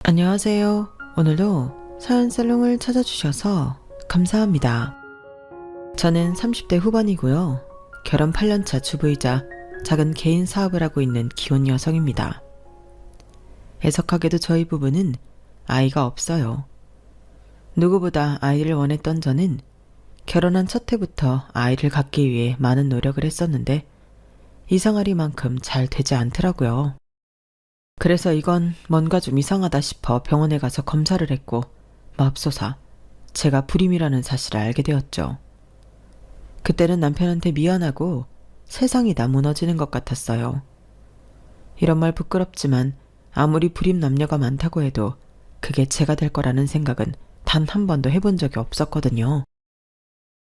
안녕하세요. 오늘도 사연 살롱을 찾아주셔서 감사합니다. 저는 30대 후반이고요. 결혼 8년차 주부이자 작은 개인 사업을 하고 있는 기혼 여성입니다. 애석하게도 저희 부부는 아이가 없어요. 누구보다 아이를 원했던 저는 결혼한 첫 해부터 아이를 갖기 위해 많은 노력을 했었는데 이상하리만큼 잘 되지 않더라고요. 그래서 이건 뭔가 좀 이상하다 싶어 병원에 가서 검사를 했고 맙소사 제가 불임이라는 사실을 알게 되었죠. 그때는 남편한테 미안하고 세상이 다 무너지는 것 같았어요. 이런 말 부끄럽지만 아무리 불임 남녀가 많다고 해도 그게 제가 될 거라는 생각은 단 한 번도 해본 적이 없었거든요.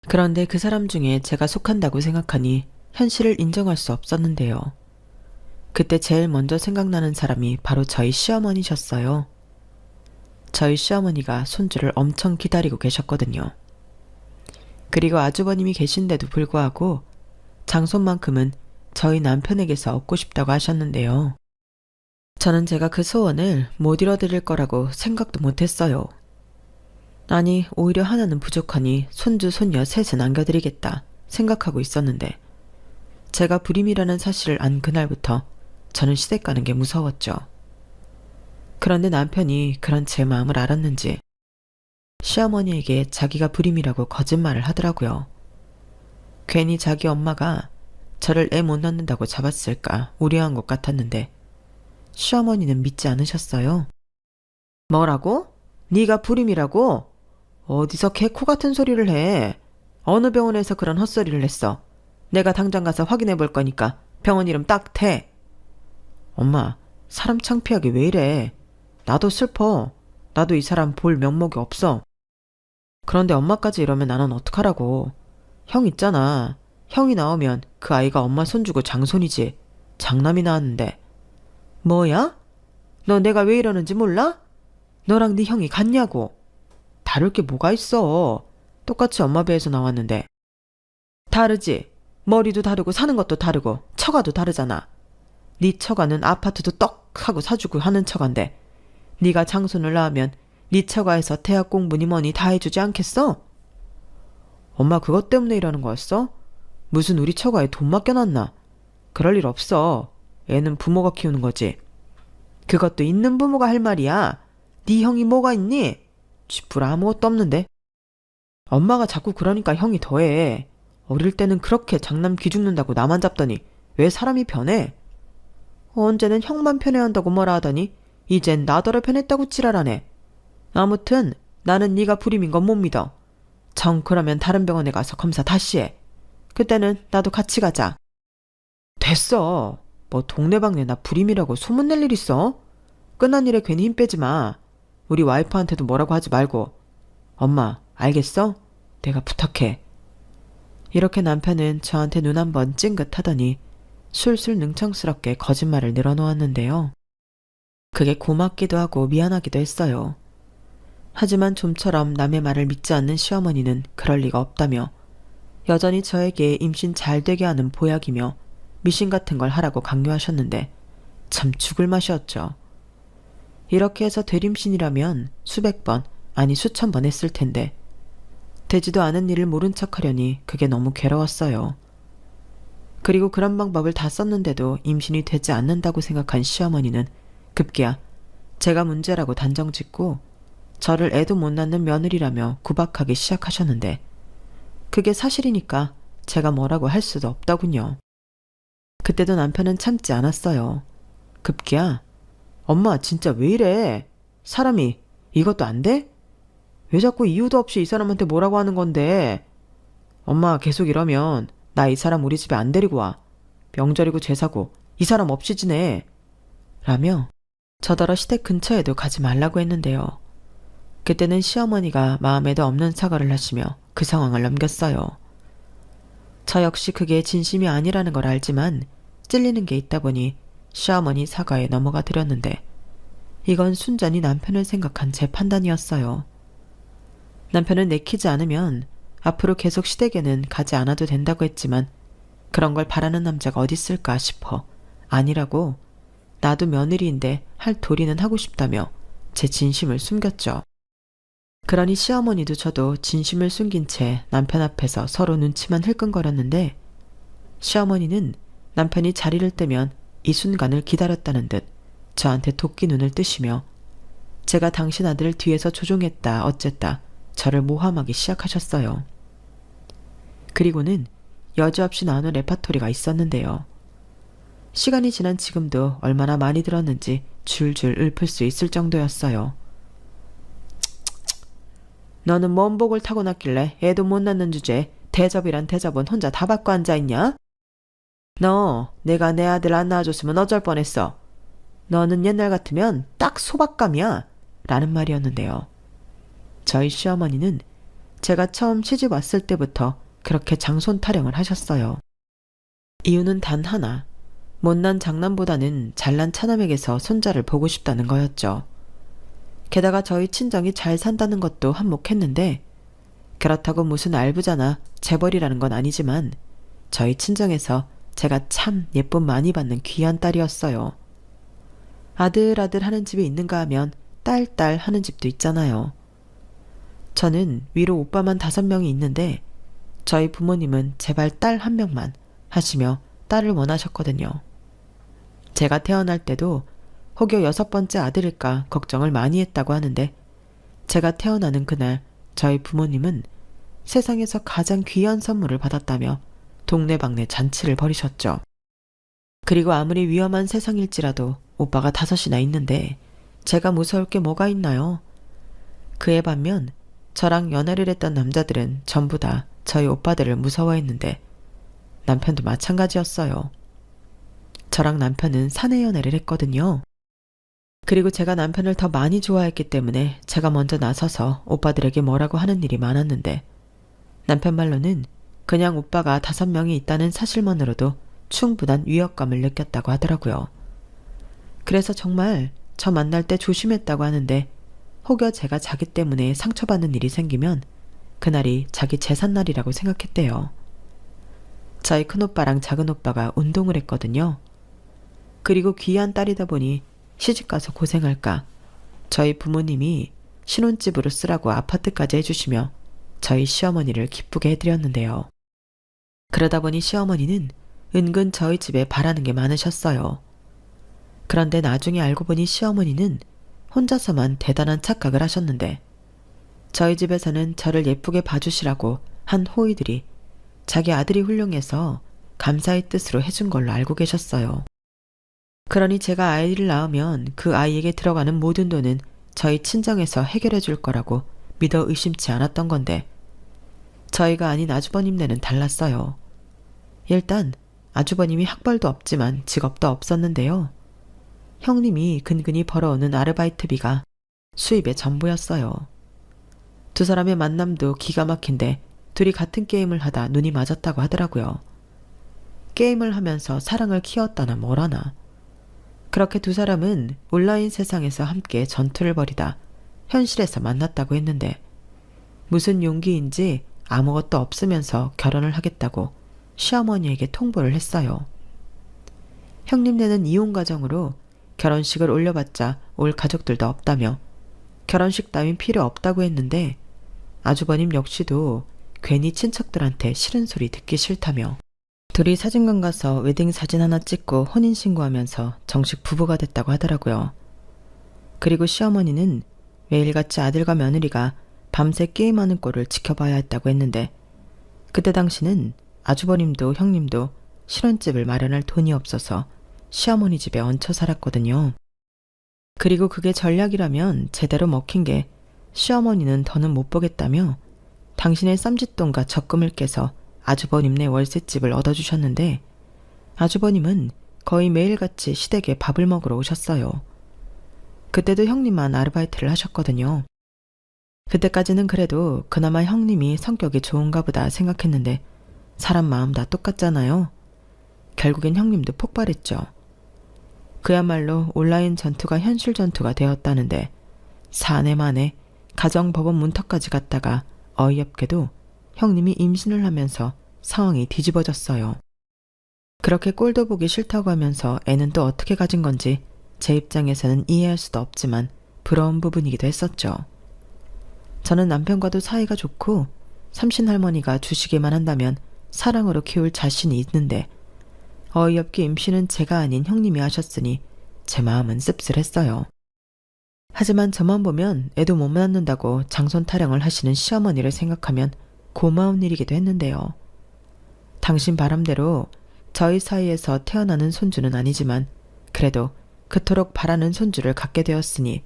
그런데 그 사람 중에 제가 속한다고 생각하니 현실을 인정할 수 없었는데요. 그때 제일 먼저 생각나는 사람이 바로 저희 시어머니셨어요. 저희 시어머니가 손주를 엄청 기다리고 계셨거든요. 그리고 아주버님이 계신데도 불구하고 장손만큼은 저희 남편에게서 얻고 싶다고 하셨는데요. 저는 제가 그 소원을 못 이뤄드릴 거라고 생각도 못했어요. 아니, 오히려 하나는 부족하니 손주, 손녀 셋은 안겨드리겠다 생각하고 있었는데 제가 불임이라는 사실을 안 그날부터 저는 시댁 가는 게 무서웠죠. 그런데 남편이 그런 제 마음을 알았는지 시어머니에게 자기가 불임이라고 거짓말을 하더라고요. 괜히 자기 엄마가 저를 애 못 낳는다고 잡았을까 우려한 것 같았는데 시어머니는 믿지 않으셨어요. 뭐라고? 네가 불임이라고? 어디서 개코 같은 소리를 해? 어느 병원에서 그런 헛소리를 했어? 내가 당장 가서 확인해 볼 거니까 병원 이름 딱 대. 엄마, 사람 창피하게 왜 이래? 나도 슬퍼. 나도 이 사람 볼 면목이 없어. 그런데 엄마까지 이러면 나는 어떡하라고. 형 있잖아. 형이 나오면 그 아이가 엄마 손주고 장손이지. 장남이 나왔는데. 뭐야? 너 내가 왜 이러는지 몰라? 너랑 네 형이 같냐고. 다를 게 뭐가 있어. 똑같이 엄마 배에서 나왔는데. 다르지. 머리도 다르고 사는 것도 다르고 처가도 다르잖아. 네 처가는 아파트도 떡 하고 사주고 하는 처가인데 네가 장손을 낳으면 네 처가에서 대학 공부니 뭐니 다 해주지 않겠어? 엄마 그것 때문에 이러는 거였어? 무슨 우리 처가에 돈 맡겨놨나? 그럴 일 없어. 애는 부모가 키우는 거지. 그것도 있는 부모가 할 말이야. 네 형이 뭐가 있니? 쥐뿔 아무것도 없는데. 엄마가 자꾸 그러니까 형이 더해. 어릴 때는 그렇게 장남 기죽는다고 나만 잡더니 왜 사람이 변해? 언제는 형만 편애한다고 뭐라 하더니 이젠 나더러 편했다고 지랄하네. 아무튼 나는 네가 불임인 건 못 믿어. 정 그러면 다른 병원에 가서 검사 다시 해. 그때는 나도 같이 가자. 됐어. 뭐 동네방네 나 불임이라고 소문낼 일 있어? 끝난 일에 괜히 힘 빼지 마. 우리 와이프한테도 뭐라고 하지 말고. 엄마 알겠어? 내가 부탁해. 이렇게 남편은 저한테 눈 한번 찡긋하더니 술술 능청스럽게 거짓말을 늘어놓았는데요. 그게 고맙기도 하고 미안하기도 했어요. 하지만 좀처럼 남의 말을 믿지 않는 시어머니는 그럴 리가 없다며 여전히 저에게 임신 잘 되게 하는 보약이며 미신 같은 걸 하라고 강요하셨는데 참 죽을 맛이었죠. 이렇게 해서 되림신이라면 수백 번 아니 수천 번 했을 텐데 되지도 않은 일을 모른 척하려니 그게 너무 괴로웠어요. 그리고 그런 방법을 다 썼는데도 임신이 되지 않는다고 생각한 시어머니는 급기야 제가 문제라고 단정짓고 저를 애도 못 낳는 며느리라며 구박하기 시작하셨는데 그게 사실이니까 제가 뭐라고 할 수도 없더군요. 그때도 남편은 참지 않았어요. 급기야 엄마 진짜 왜 이래? 사람이 이것도 안 돼? 왜 자꾸 이유도 없이 이 사람한테 뭐라고 하는 건데? 엄마 계속 이러면 나 이 사람 우리 집에 안 데리고 와. 명절이고 제사고 이 사람 없이 지내. 라며 저더러 시댁 근처에도 가지 말라고 했는데요. 그때는 시어머니가 마음에도 없는 사과를 하시며 그 상황을 넘겼어요. 저 역시 그게 진심이 아니라는 걸 알지만 찔리는 게 있다 보니 시어머니 사과에 넘어가 드렸는데 이건 순전히 남편을 생각한 제 판단이었어요. 남편은 내키지 않으면 앞으로 계속 시댁에는 가지 않아도 된다고 했지만 그런 걸 바라는 남자가 어디 있을까 싶어 아니라고 나도 며느리인데 할 도리는 하고 싶다며 제 진심을 숨겼죠. 그러니 시어머니도 저도 진심을 숨긴 채 남편 앞에서 서로 눈치만 흘끔거렸는데 시어머니는 남편이 자리를 뜨면 이 순간을 기다렸다는 듯 저한테 도끼 눈을 뜨시며 제가 당신 아들을 뒤에서 조종했다 어쨌다 저를 모함하기 시작하셨어요. 그리고는 여지없이 나오는 레파토리가 있었는데요. 시간이 지난 지금도 얼마나 많이 들었는지 줄줄 읊을 수 있을 정도였어요. 너는 뭔 복을 타고났길래 애도 못 낳는 주제에 대접이란 대접은 혼자 다 받고 앉아있냐? 너 내가 내 아들 안 낳아줬으면 어쩔 뻔했어. 너는 옛날 같으면 딱 소박감이야 라는 말이었는데요. 저희 시어머니는 제가 처음 시집 왔을 때부터 그렇게 장손 타령을 하셨어요. 이유는 단 하나, 못난 장남보다는 잘난 차남에게서 손자를 보고 싶다는 거였죠. 게다가 저희 친정이 잘 산다는 것도 한몫했는데 그렇다고 무슨 알부자나 재벌이라는 건 아니지만 저희 친정에서 제가 참 예쁨 많이 받는 귀한 딸이었어요. 아들 하는 집이 있는가 하면 딸 하는 집도 있잖아요. 저는 위로 오빠만 5명이 있는데 저희 부모님은 제발 딸 1명만 하시며 딸을 원하셨거든요. 제가 태어날 때도 혹여 6번째 아들일까 걱정을 많이 했다고 하는데 제가 태어나는 그날 저희 부모님은 세상에서 가장 귀한 선물을 받았다며 동네방네 잔치를 벌이셨죠. 그리고 아무리 위험한 세상일지라도 오빠가 5이나 있는데 제가 무서울 게 뭐가 있나요? 그에 반면 저랑 연애를 했던 남자들은 전부 다 저희 오빠들을 무서워했는데 남편도 마찬가지였어요. 저랑 남편은 사내 연애를 했거든요. 그리고 제가 남편을 더 많이 좋아했기 때문에 제가 먼저 나서서 오빠들에게 뭐라고 하는 일이 많았는데 남편 말로는 그냥 오빠가 5명이 있다는 사실만으로도 충분한 위협감을 느꼈다고 하더라고요. 그래서 정말 저 만날 때 조심했다고 하는데 혹여 제가 자기 때문에 상처받는 일이 생기면 그날이 자기 제삿날이라고 생각했대요. 저희 큰오빠랑 작은오빠가 운동을 했거든요. 그리고 귀한 딸이다 보니 시집가서 고생할까 저희 부모님이 신혼집으로 쓰라고 아파트까지 해주시며 저희 시어머니를 기쁘게 해드렸는데요. 그러다 보니 시어머니는 은근 저희 집에 바라는 게 많으셨어요. 그런데 나중에 알고 보니 시어머니는 혼자서만 대단한 착각을 하셨는데 저희 집에서는 저를 예쁘게 봐주시라고 한 호의들이 자기 아들이 훌륭해서 감사의 뜻으로 해준 걸로 알고 계셨어요. 그러니 제가 아이를 낳으면 그 아이에게 들어가는 모든 돈은 저희 친정에서 해결해 줄 거라고 믿어 의심치 않았던 건데 저희가 아닌 아주버님네는 달랐어요. 일단 아주버님이 학벌도 없지만 직업도 없었는데요. 형님이 근근히 벌어오는 아르바이트비가 수입의 전부였어요. 두 사람의 만남도 기가 막힌데 둘이 같은 게임을 하다 눈이 맞았다고 하더라고요. 게임을 하면서 사랑을 키웠다나 뭐라나. 그렇게 두 사람은 온라인 세상에서 함께 전투를 벌이다 현실에서 만났다고 했는데 무슨 용기인지 아무것도 없으면서 결혼을 하겠다고 시어머니에게 통보를 했어요. 형님네는 이혼 가정으로 결혼식을 올려봤자 올 가족들도 없다며 결혼식 따윈 필요 없다고 했는데 아주버님 역시도 괜히 친척들한테 싫은 소리 듣기 싫다며 둘이 사진관 가서 웨딩 사진 하나 찍고 혼인신고하면서 정식 부부가 됐다고 하더라고요. 그리고 시어머니는 매일같이 아들과 며느리가 밤새 게임하는 꼴을 지켜봐야 했다고 했는데 그때 당시는 아주버님도 형님도 신혼집을 마련할 돈이 없어서 시어머니 집에 얹혀 살았거든요. 그리고 그게 전략이라면 제대로 먹힌 게 시어머니는 더는 못 보겠다며 당신의 쌈짓돈과 적금을 깨서 아주버님네 월세집을 얻어주셨는데 아주버님은 거의 매일같이 시댁에 밥을 먹으러 오셨어요. 그때도 형님만 아르바이트를 하셨거든요. 그때까지는 그래도 그나마 형님이 성격이 좋은가 보다 생각했는데 사람 마음 다 똑같잖아요. 결국엔 형님도 폭발했죠. 그야말로 온라인 전투가 현실 전투가 되었다는데 사내 만에 가정법원 문턱까지 갔다가 어이없게도 형님이 임신을 하면서 상황이 뒤집어졌어요. 그렇게 꼴도 보기 싫다고 하면서 애는 또 어떻게 가진 건지 제 입장에서는 이해할 수도 없지만 부러운 부분이기도 했었죠. 저는 남편과도 사이가 좋고 삼신할머니가 주시기만 한다면 사랑으로 키울 자신이 있는데 어이없게 임신은 제가 아닌 형님이 하셨으니 제 마음은 씁쓸했어요. 하지만 저만 보면 애도 못 낳는다고 장손 타령을 하시는 시어머니를 생각하면 고마운 일이기도 했는데요. 당신 바람대로 저희 사이에서 태어나는 손주는 아니지만 그래도 그토록 바라는 손주를 갖게 되었으니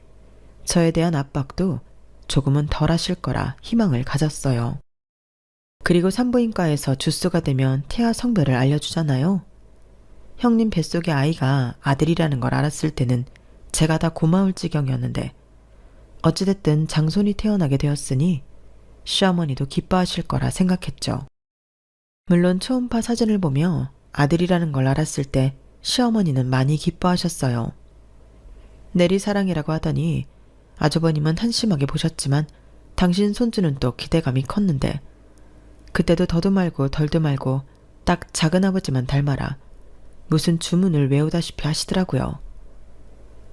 저에 대한 압박도 조금은 덜 하실 거라 희망을 가졌어요. 그리고 산부인과에서 주수가 되면 태아 성별을 알려주잖아요. 형님 뱃속의 아이가 아들이라는 걸 알았을 때는 제가 다 고마울 지경이었는데 어찌됐든 장손이 태어나게 되었으니 시어머니도 기뻐하실 거라 생각했죠. 물론 초음파 사진을 보며 아들이라는 걸 알았을 때 시어머니는 많이 기뻐하셨어요. 내리사랑이라고 하더니 아주버님은 한심하게 보셨지만 당신 손주는 또 기대감이 컸는데 그때도 더도 말고 덜도 말고 딱 작은아버지만 닮아라 무슨 주문을 외우다시피 하시더라고요.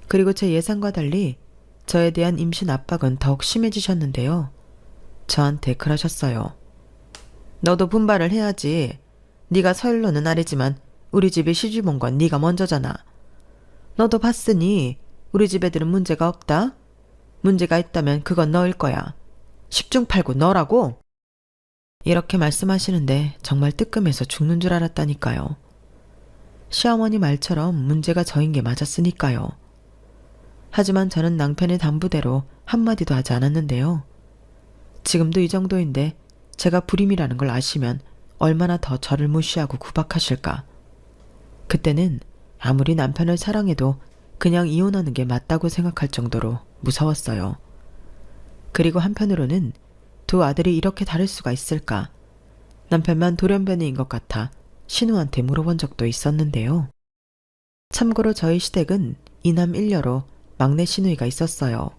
그리고 제 예상과 달리 저에 대한 임신 압박은 더욱 심해지셨는데요. 저한테 그러셨어요. 너도 분발을 해야지. 네가 서일로는 아래지만 우리 집에 시집 온 건 네가 먼저잖아. 너도 봤으니 우리 집 애들은 문제가 없다. 문제가 있다면 그건 너일 거야. 10중 8구 너라고. 이렇게 말씀하시는데 정말 뜨끔해서 죽는 줄 알았다니까요. 시어머니 말처럼 문제가 저인 게 맞았으니까요. 하지만 저는 낭편의 담부대로 한마디도 하지 않았는데요. 지금도 이 정도인데 제가 불임이라는 걸 아시면 얼마나 더 저를 무시하고 구박하실까. 그때는 아무리 남편을 사랑해도 그냥 이혼하는 게 맞다고 생각할 정도로 무서웠어요. 그리고 한편으로는 두 아들이 이렇게 다를 수가 있을까. 남편만 돌연변이인 것 같아 신우한테 물어본 적도 있었는데요. 참고로 저희 시댁은 이남 일녀로 막내 신우이가 있었어요.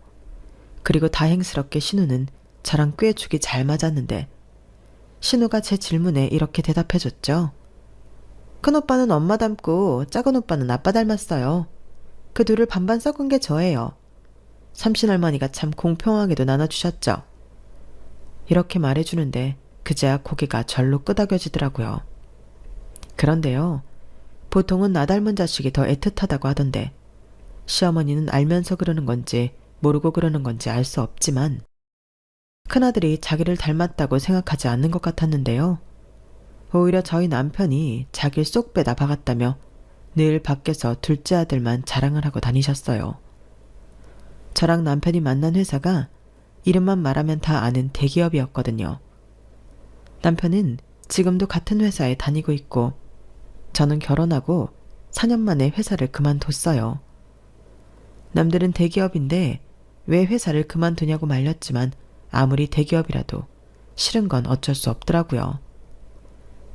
그리고 다행스럽게 신우는 저랑 꽤 죽이 잘 맞았는데 신우가 제 질문에 이렇게 대답해줬죠. 큰 오빠는 엄마 닮고 작은 오빠는 아빠 닮았어요. 그 둘을 반반 섞은 게 저예요. 삼신할머니가 참 공평하게도 나눠주셨죠. 이렇게 말해주는데 그제야 고개가 절로 끄덕여지더라고요. 그런데요. 보통은 나 닮은 자식이 더 애틋하다고 하던데 시어머니는 알면서 그러는 건지 모르고 그러는 건지 알 수 없지만 큰아들이 자기를 닮았다고 생각하지 않는 것 같았는데요. 오히려 저희 남편이 자기를 쏙 빼다 박았다며 늘 밖에서 둘째 아들만 자랑을 하고 다니셨어요. 저랑 남편이 만난 회사가 이름만 말하면 다 아는 대기업이었거든요. 남편은 지금도 같은 회사에 다니고 있고 저는 결혼하고 4년 만에 회사를 그만뒀어요. 남들은 대기업인데 왜 회사를 그만두냐고 말렸지만 아무리 대기업이라도 싫은 건 어쩔 수 없더라고요.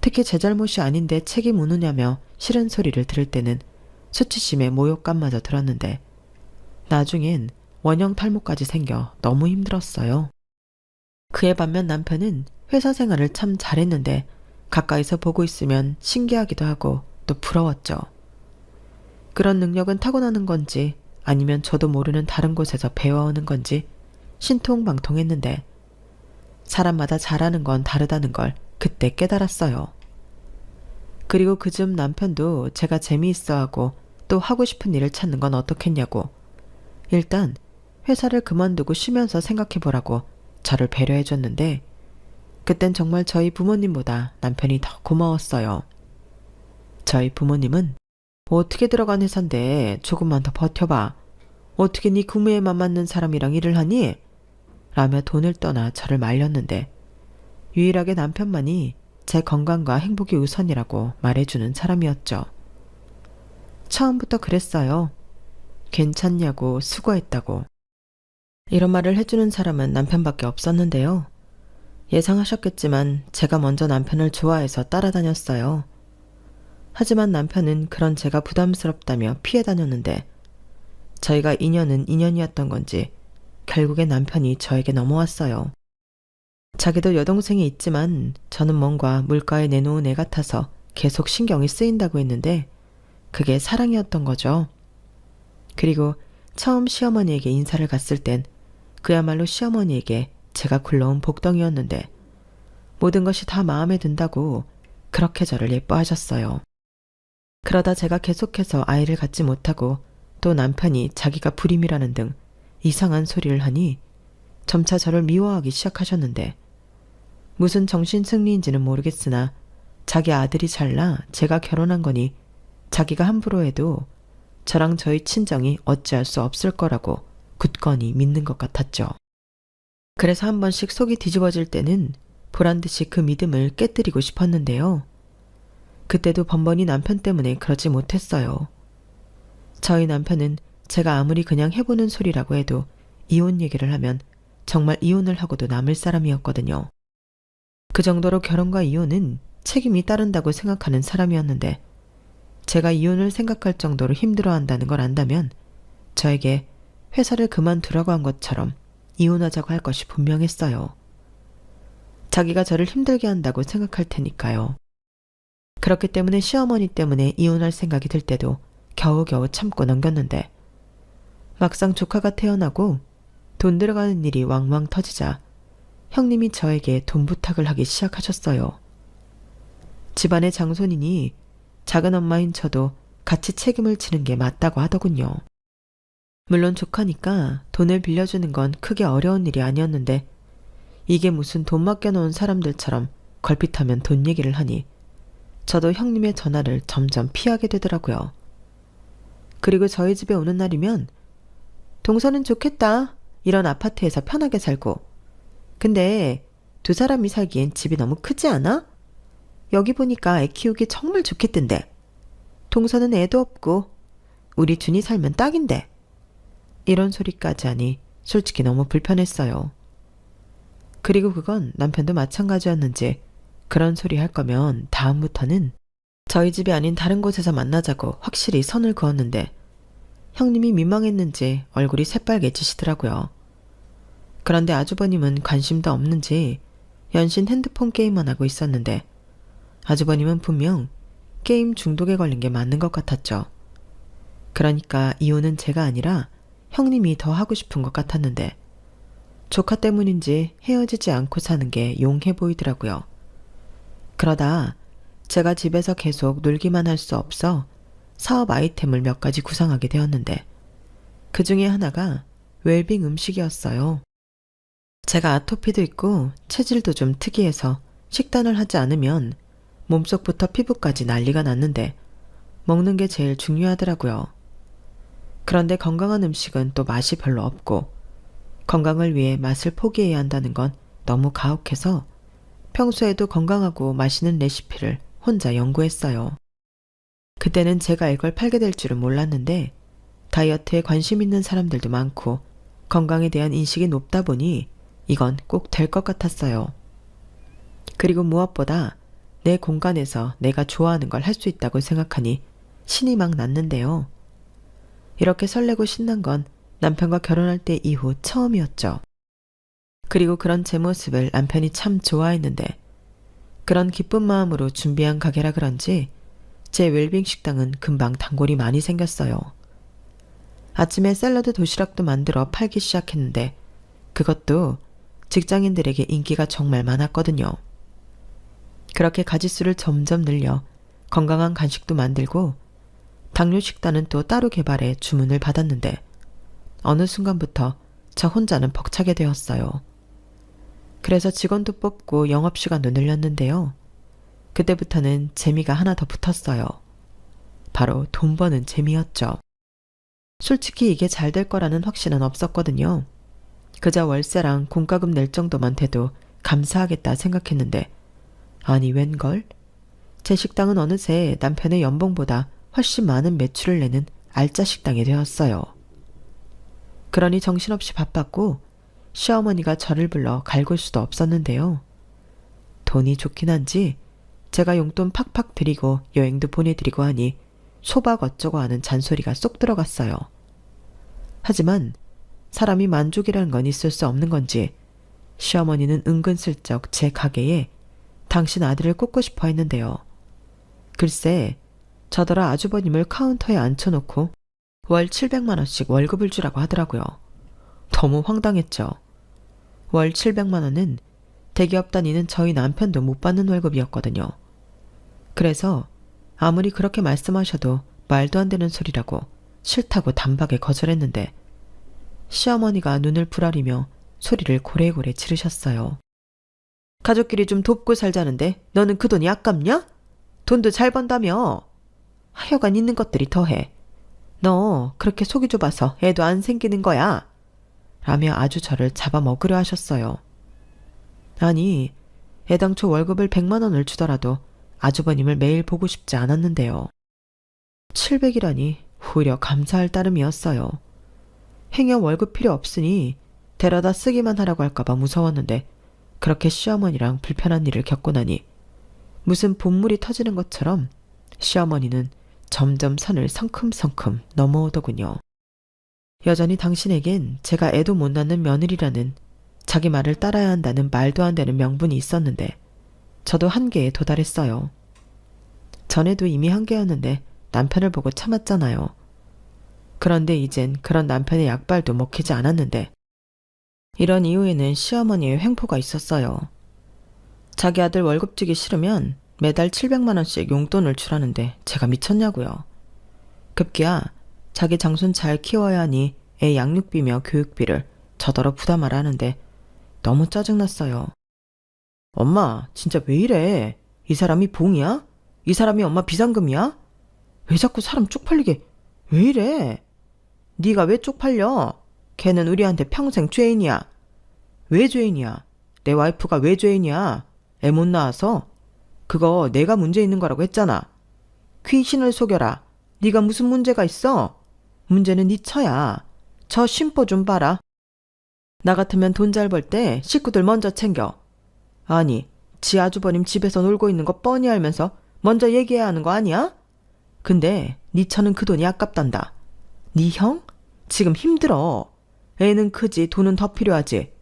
특히 제 잘못이 아닌데 책임 묻느냐며 싫은 소리를 들을 때는 수치심에 모욕감마저 들었는데 나중엔 원형 탈모까지 생겨 너무 힘들었어요. 그에 반면 남편은 회사 생활을 참 잘했는데 가까이서 보고 있으면 신기하기도 하고 또 부러웠죠. 그런 능력은 타고나는 건지 아니면 저도 모르는 다른 곳에서 배워오는 건지 신통방통했는데 사람마다 잘하는 건 다르다는 걸 그때 깨달았어요. 그리고 그쯤 남편도 제가 재미있어하고 또 하고 싶은 일을 찾는 건 어떻겠냐고 일단 회사를 그만두고 쉬면서 생각해보라고 저를 배려해줬는데 그땐 정말 저희 부모님보다 남편이 더 고마웠어요. 저희 부모님은 어떻게 들어간 회사인데 조금만 더 버텨봐. 어떻게 네 구매에만 맞는 사람이랑 일을 하니? 라며 돈을 떠나 저를 말렸는데 유일하게 남편만이 제 건강과 행복이 우선이라고 말해주는 사람이었죠. 처음부터 그랬어요. 괜찮냐고 수고했다고. 이런 말을 해주는 사람은 남편밖에 없었는데요. 예상하셨겠지만 제가 먼저 남편을 좋아해서 따라다녔어요. 하지만 남편은 그런 제가 부담스럽다며 피해 다녔는데 저희가 인연은 인연이었던 건지 결국에 남편이 저에게 넘어왔어요. 자기도 여동생이 있지만 저는 뭔가 물가에 내놓은 애 같아서 계속 신경이 쓰인다고 했는데 그게 사랑이었던 거죠. 그리고 처음 시어머니에게 인사를 갔을 땐 그야말로 시어머니에게 제가 굴러온 복덩이였는데 모든 것이 다 마음에 든다고 그렇게 저를 예뻐하셨어요. 그러다 제가 계속해서 아이를 갖지 못하고 또 남편이 자기가 불임이라는 등 이상한 소리를 하니 점차 저를 미워하기 시작하셨는데 무슨 정신승리인지는 모르겠으나 자기 아들이 잘나 제가 결혼한 거니 자기가 함부로 해도 저랑 저희 친정이 어찌할 수 없을 거라고 굳건히 믿는 것 같았죠. 그래서 한 번씩 속이 뒤집어질 때는 보란듯이 그 믿음을 깨뜨리고 싶었는데요. 그때도 번번이 남편 때문에 그러지 못했어요. 저희 남편은 제가 아무리 그냥 해보는 소리라고 해도 이혼 얘기를 하면 정말 이혼을 하고도 남을 사람이었거든요. 그 정도로 결혼과 이혼은 책임이 따른다고 생각하는 사람이었는데 제가 이혼을 생각할 정도로 힘들어한다는 걸 안다면 저에게 회사를 그만두라고 한 것처럼 이혼하자고 할 것이 분명했어요. 자기가 저를 힘들게 한다고 생각할 테니까요. 그렇기 때문에 시어머니 때문에 이혼할 생각이 들 때도 겨우겨우 참고 넘겼는데 막상 조카가 태어나고 돈 들어가는 일이 왕왕 터지자 형님이 저에게 돈 부탁을 하기 시작하셨어요. 집안의 장손이니 작은 엄마인 저도 같이 책임을 지는 게 맞다고 하더군요. 물론 조카니까 돈을 빌려주는 건 크게 어려운 일이 아니었는데 이게 무슨 돈 맡겨놓은 사람들처럼 걸핏하면 돈 얘기를 하니 저도 형님의 전화를 점점 피하게 되더라고요. 그리고 저희 집에 오는 날이면 동서는 좋겠다. 이런 아파트에서 편하게 살고. 근데 두 사람이 살기엔 집이 너무 크지 않아? 여기 보니까 애 키우기 정말 좋겠던데. 동서는 애도 없고 우리 준이 살면 딱인데. 이런 소리까지 하니 솔직히 너무 불편했어요. 그리고 그건 남편도 마찬가지였는지 그런 소리 할 거면 다음부터는 저희 집이 아닌 다른 곳에서 만나자고 확실히 선을 그었는데 형님이 민망했는지 얼굴이 새빨개지시더라고요. 그런데 아주버님은 관심도 없는지 연신 핸드폰 게임만 하고 있었는데 아주버님은 분명 게임 중독에 걸린 게 맞는 것 같았죠. 그러니까 이혼은 제가 아니라 형님이 더 하고 싶은 것 같았는데 조카 때문인지 헤어지지 않고 사는 게 용해 보이더라고요. 그러다 제가 집에서 계속 놀기만 할 수 없어 사업 아이템을 몇 가지 구상하게 되었는데 그 중에 하나가 웰빙 음식이었어요. 제가 아토피도 있고 체질도 좀 특이해서 식단을 하지 않으면 몸속부터 피부까지 난리가 났는데 먹는 게 제일 중요하더라고요. 그런데 건강한 음식은 또 맛이 별로 없고 건강을 위해 맛을 포기해야 한다는 건 너무 가혹해서 평소에도 건강하고 맛있는 레시피를 혼자 연구했어요. 그때는 제가 이걸 팔게 될 줄은 몰랐는데 다이어트에 관심 있는 사람들도 많고 건강에 대한 인식이 높다 보니 이건 꼭 될 것 같았어요. 그리고 무엇보다 내 공간에서 내가 좋아하는 걸 할 수 있다고 생각하니 신이 막 났는데요. 이렇게 설레고 신난 건 남편과 결혼할 때 이후 처음이었죠. 그리고 그런 제 모습을 남편이 참 좋아했는데 그런 기쁜 마음으로 준비한 가게라 그런지 제 웰빙 식당은 금방 단골이 많이 생겼어요. 아침에 샐러드 도시락도 만들어 팔기 시작했는데 그것도 직장인들에게 인기가 정말 많았거든요. 그렇게 가짓수를 점점 늘려 건강한 간식도 만들고 당뇨 식단은 또 따로 개발해 주문을 받았는데 어느 순간부터 저 혼자는 벅차게 되었어요. 그래서 직원도 뽑고 영업시간도 늘렸는데요. 그때부터는 재미가 하나 더 붙었어요. 바로 돈 버는 재미였죠. 솔직히 이게 잘 될 거라는 확신은 없었거든요. 그저 월세랑 공과금 낼 정도만 돼도 감사하겠다 생각했는데 아니 웬걸? 제 식당은 어느새 남편의 연봉보다 훨씬 많은 매출을 내는 알짜 식당이 되었어요. 그러니 정신없이 바빴고 시어머니가 저를 불러 갈굴 수도 없었는데요. 돈이 좋긴 한지 제가 용돈 팍팍 드리고 여행도 보내드리고 하니 소박 어쩌고 하는 잔소리가 쏙 들어갔어요. 하지만 사람이 만족이라는 건 있을 수 없는 건지 시어머니는 은근슬쩍 제 가게에 당신 아들을 꽂고 싶어 했는데요. 글쎄 저더러 아주버님을 카운터에 앉혀놓고 월 700만 원씩 월급을 주라고 하더라고요. 너무 황당했죠. 월 700만 원은 대기업 다니는 저희 남편도 못 받는 월급이었거든요. 그래서 아무리 그렇게 말씀하셔도 말도 안 되는 소리라고 싫다고 단박에 거절했는데 시어머니가 눈을 부라리며 소리를 고래고래 지르셨어요. 가족끼리 좀 돕고 살자는데 너는 그 돈이 아깝냐? 돈도 잘 번다며. 하여간 있는 것들이 더해. 너 그렇게 속이 좁아서 애도 안 생기는 거야. 라며 아주 저를 잡아먹으려 하셨어요. 아니, 애당초 월급을 100만 원을 주더라도 아주버님을 매일 보고 싶지 않았는데요. 700이라니 오히려 감사할 따름이었어요. 행여 월급 필요 없으니 데려다 쓰기만 하라고 할까봐 무서웠는데 그렇게 시어머니랑 불편한 일을 겪고 나니 무슨 본물이 터지는 것처럼 시어머니는 점점 선을 성큼성큼 넘어오더군요. 여전히 당신에겐 제가 애도 못 낳는 며느리라는 자기 말을 따라야 한다는 말도 안 되는 명분이 있었는데 저도 한계에 도달했어요. 전에도 이미 한계였는데 남편을 보고 참았잖아요. 그런데 이젠 그런 남편의 약발도 먹히지 않았는데 이런 이유에는 시어머니의 횡포가 있었어요. 자기 아들 월급 주기 싫으면 매달 700만 원씩 용돈을 주라는데 제가 미쳤냐고요. 급기야 자기 장손 잘 키워야 하니 애 양육비며 교육비를 저더러 부담하라 하는데 너무 짜증났어요. 엄마 진짜 왜 이래? 이 사람이 봉이야? 이 사람이 엄마 비상금이야? 왜 자꾸 사람 쪽팔리게 왜 이래? 네가 왜 쪽팔려? 걔는 우리한테 평생 죄인이야. 왜 죄인이야? 내 와이프가 왜 죄인이야? 애 못 낳아서? 그거 내가 문제 있는 거라고 했잖아. 귀신을 속여라. 네가 무슨 문제가 있어? 문제는 네 처야. 저 심보 좀 봐라. 나 같으면 돈 잘 벌 때 식구들 먼저 챙겨. 아니, 지 아주버님 집에서 놀고 있는 거 뻔히 알면서 먼저 얘기해야 하는 거 아니야? 근데 네 처는 그 돈이 아깝단다. 네 형? 지금 힘들어. 애는 크지 돈은 더 필요하지.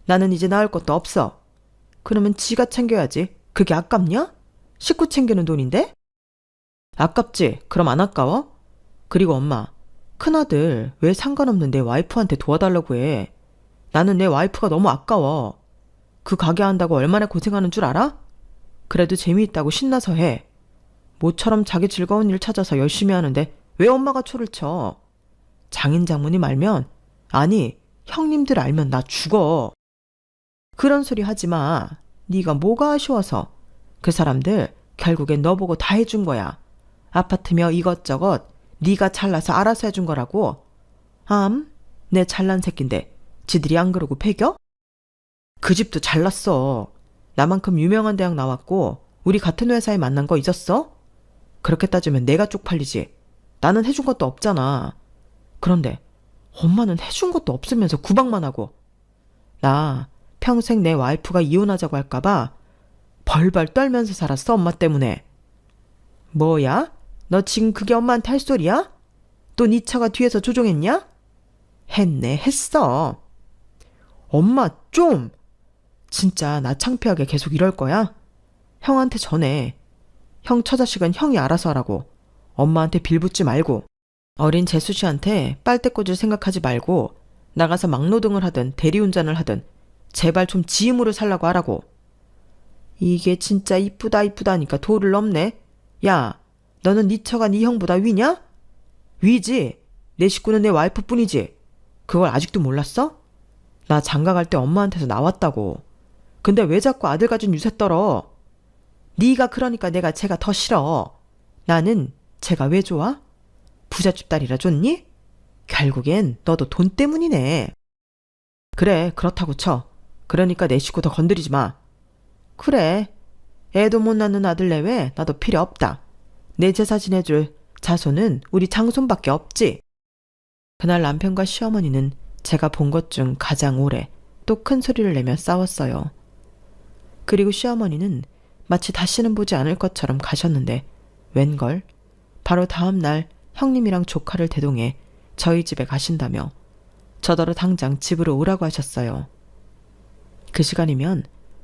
나는 이제 낳을 것도 없어. 그러면 지가 챙겨야지. 그게 아깝냐? 식구 챙기는 돈인데? 아깝지? 그럼 안 아까워? 그리고 엄마, 큰아들 왜 상관없는 내 와이프한테 도와달라고 해? 나는 내 와이프가 너무 아까워. 그 가게 한다고 얼마나 고생하는 줄 알아? 그래도 재미있다고 신나서 해. 모처럼 자기 즐거운 일 찾아서 열심히 하는데 왜 엄마가 초를 쳐? 장인 장모님 알면, 아니 형님들 알면 나 죽어. 그런 소리 하지 마. 네가 뭐가 아쉬워서. 그 사람들 결국엔 너 보고 다 해준 거야. 아파트며 이것저것 네가 잘나서 알아서 해준 거라고. 내 잘난 새끼인데 지들이 안 그러고 배겨? 그 집도 잘났어. 나만큼 유명한 대학 나왔고 우리 같은 회사에 만난 거 잊었어? 그렇게 따지면 내가 쪽팔리지. 나는 해준 것도 없잖아. 그런데 엄마는 해준 것도 없으면서 구박만 하고. 나 평생 내 와이프가 이혼하자고 할까봐 벌벌 떨면서 살았어, 엄마 때문에. 뭐야? 너 지금 그게 엄마한테 할 소리야? 또 네 차가 뒤에서 조종했냐? 했네, 했어. 엄마 좀! 진짜 나 창피하게 계속 이럴 거야? 형한테 전해. 형 처자식은 형이 알아서 하라고. 엄마한테 빌붙지 말고. 어린 재수 씨한테 빨대 꽂을 생각하지 말고 나가서 막노동을 하든 대리운전을 하든 제발 좀 지 힘으로 살라고 하라고. 이게 진짜 이쁘다니까 도를 넘네. 야, 너는 네 처가 네 형보다 위냐? 위지. 내 식구는 내 와이프뿐이지. 그걸 아직도 몰랐어? 나 장가갈 때 엄마한테서 나왔다고. 근데 왜 자꾸 아들 가진 유세 떨어? 네가 그러니까 내가 쟤가 더 싫어. 나는 쟤가 왜 좋아? 부잣집 딸이라 좋니? 결국엔 너도 돈 때문이네. 그래, 그렇다고 쳐. 그러니까 내 식구 더 건드리지 마. 그래, 애도 못 낳는 아들 내외 나도 필요 없다. 내 제사 지내줄 자손은 우리 장손밖에 없지. 그날 남편과 시어머니는 제가 본 것 중 가장 오래 또 큰 소리를 내며 싸웠어요. 그리고 시어머니는 마치 다시는 보지 않을 것처럼 가셨는데 웬걸 바로 다음 날 형님이랑 조카를 대동해 저희 집에 가신다며 저더러 당장 집으로 오라고 하셨어요. 그 시간이면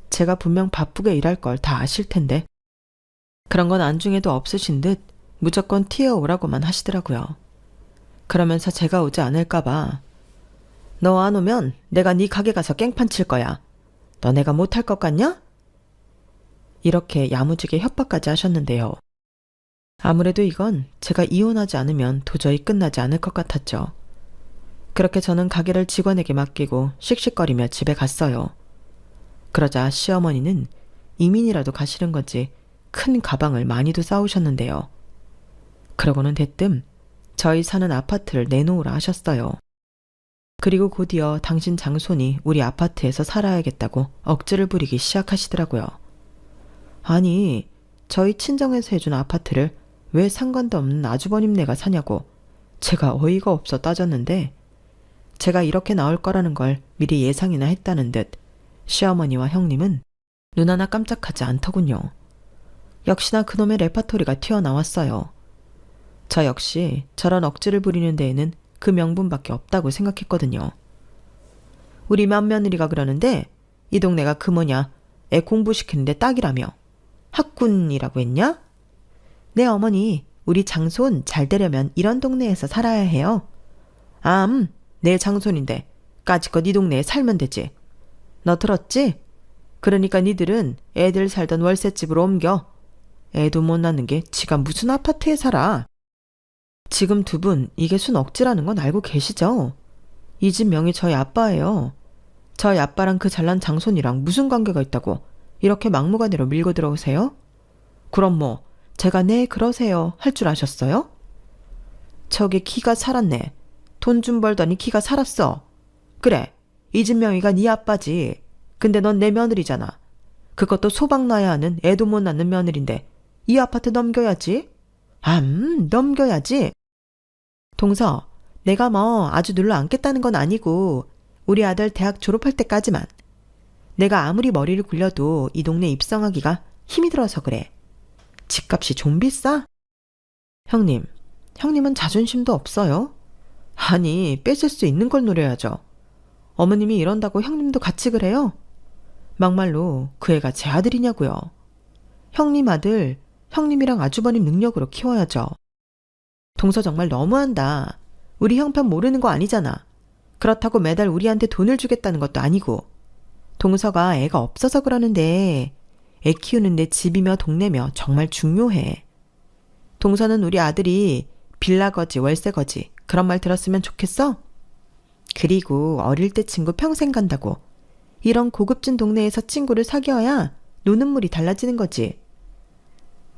제가 분명 바쁘게 일할 걸 다 아실 텐데 그런 건 안중에도 없으신 듯 무조건 튀어오라고만 하시더라고요. 그러면서 제가 오지 않을까봐 너 안 오면 내가 네 가게 가서 깽판 칠 거야. 너 내가 못할 것 같냐? 이렇게 야무지게 협박까지 하셨는데요. 아무래도 이건 제가 이혼하지 않으면 도저히 끝나지 않을 것 같았죠. 그렇게 저는 가게를 직원에게 맡기고 씩씩거리며 집에 갔어요. 그러자 시어머니는 이민이라도 가시는 건지 큰 가방을 많이도 싸우셨는데요. 그러고는 대뜸 저희 사는 아파트를 내놓으라 하셨어요. 그리고 곧이어 당신 장손이 우리 아파트에서 살아야겠다고 억지를 부리기 시작하시더라고요. 아니, 저희 친정에서 해준 아파트를 왜 상관도 없는 아주버님네가 사냐고 제가 어이가 없어 따졌는데 제가 이렇게 나올 거라는 걸 미리 예상이나 했다는 듯 시어머니와 형님은 눈 하나 깜짝하지 않더군요. 역시나 그놈의 레파토리가 튀어나왔어요. 저 역시 저런 억지를 부리는 데에는 그 명분밖에 없다고 생각했거든요. 우리 맏며느리가 그러는데 이 동네가 그 뭐냐 애 공부시키는데 딱이라며 학군이라고 했냐? 내 어머니 우리 장손 잘 되려면 이런 동네에서 살아야 해요. 내 장손인데 까짓것 이 동네에 살면 되지. 너 들었지? 그러니까 니들은 애들 살던 월세집으로 옮겨. 애도 못 낳는 게 지가 무슨 아파트에 살아. 지금 두 분 이게 순 억지라는 건 알고 계시죠? 이 집 명의 저희 아빠예요. 저희 아빠랑 그 잘난 장손이랑 무슨 관계가 있다고 이렇게 막무가내로 밀고 들어오세요? 그럼 뭐 제가 네 그러세요 할 줄 아셨어요? 저게 기가 살았네. 돈 좀 벌더니 기가 살았어. 그래, 이 집 명의가 네 아빠지. 근데 넌 내 며느리잖아. 그것도 소박 나야 하는 애도 못 낳는 며느리인데 이 아파트 넘겨야지. 넘겨야지. 동서, 내가 뭐 아주 눌러 앉겠다는 건 아니고 우리 아들 대학 졸업할 때까지만. 내가 아무리 머리를 굴려도 이 동네 입성하기가 힘이 들어서 그래. 집값이 좀 비싸? 형님은 자존심도 없어요? 아니, 뺏을 수 있는 걸 노려야죠. 어머님이 이런다고 형님도 같이 그래요? 막말로 그 애가 제 아들이냐고요. 형님 아들, 형님이랑 아주버님 능력으로 키워야죠. 동서 정말 너무한다. 우리 형편 모르는 거 아니잖아. 그렇다고 매달 우리한테 돈을 주겠다는 것도 아니고. 동서가 애가 없어서 그러는데 애 키우는데 집이며 동네며 정말 중요해. 동서는 우리 아들이 빌라거지 월세거지 그런 말 들었으면 좋겠어? 그리고 어릴 때 친구 평생 간다고. 이런 고급진 동네에서 친구를 사귀어야 노는 물이 달라지는 거지.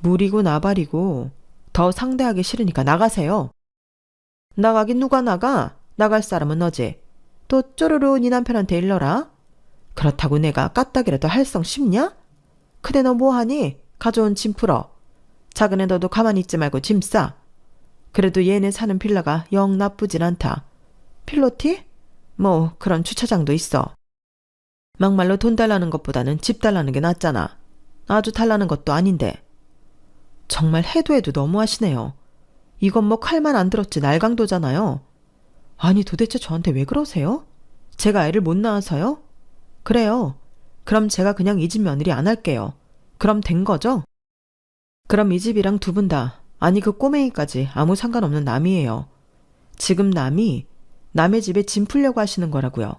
물이고 나발이고 더 상대하기 싫으니까 나가세요. 나가긴 누가 나가? 나갈 사람은 너지. 또 쪼르르 네 남편한테 일러라. 그렇다고 내가 까딱이라도 할 성 싶냐? 근데 너 뭐하니? 가져온 짐 풀어. 작은 애 너도 가만히 있지 말고 짐 싸. 그래도 얘네 사는 빌라가 영 나쁘진 않다. 필로티? 뭐 그런 주차장도 있어. 막말로 돈 달라는 것보다는 집 달라는 게 낫잖아. 아주 달라는 것도 아닌데. 정말 해도 너무하시네요. 이건 뭐 칼만 안 들었지 날강도잖아요. 아니 도대체 저한테 왜 그러세요? 제가 애를 못 낳아서요? 그래요. 그럼 제가 그냥 이 집 며느리 안 할게요. 그럼 된 거죠? 그럼 이 집이랑 두 분 다, 아니 그 꼬맹이까지 아무 상관없는 남이에요. 지금 남이 남의 집에 짐 풀려고 하시는 거라고요.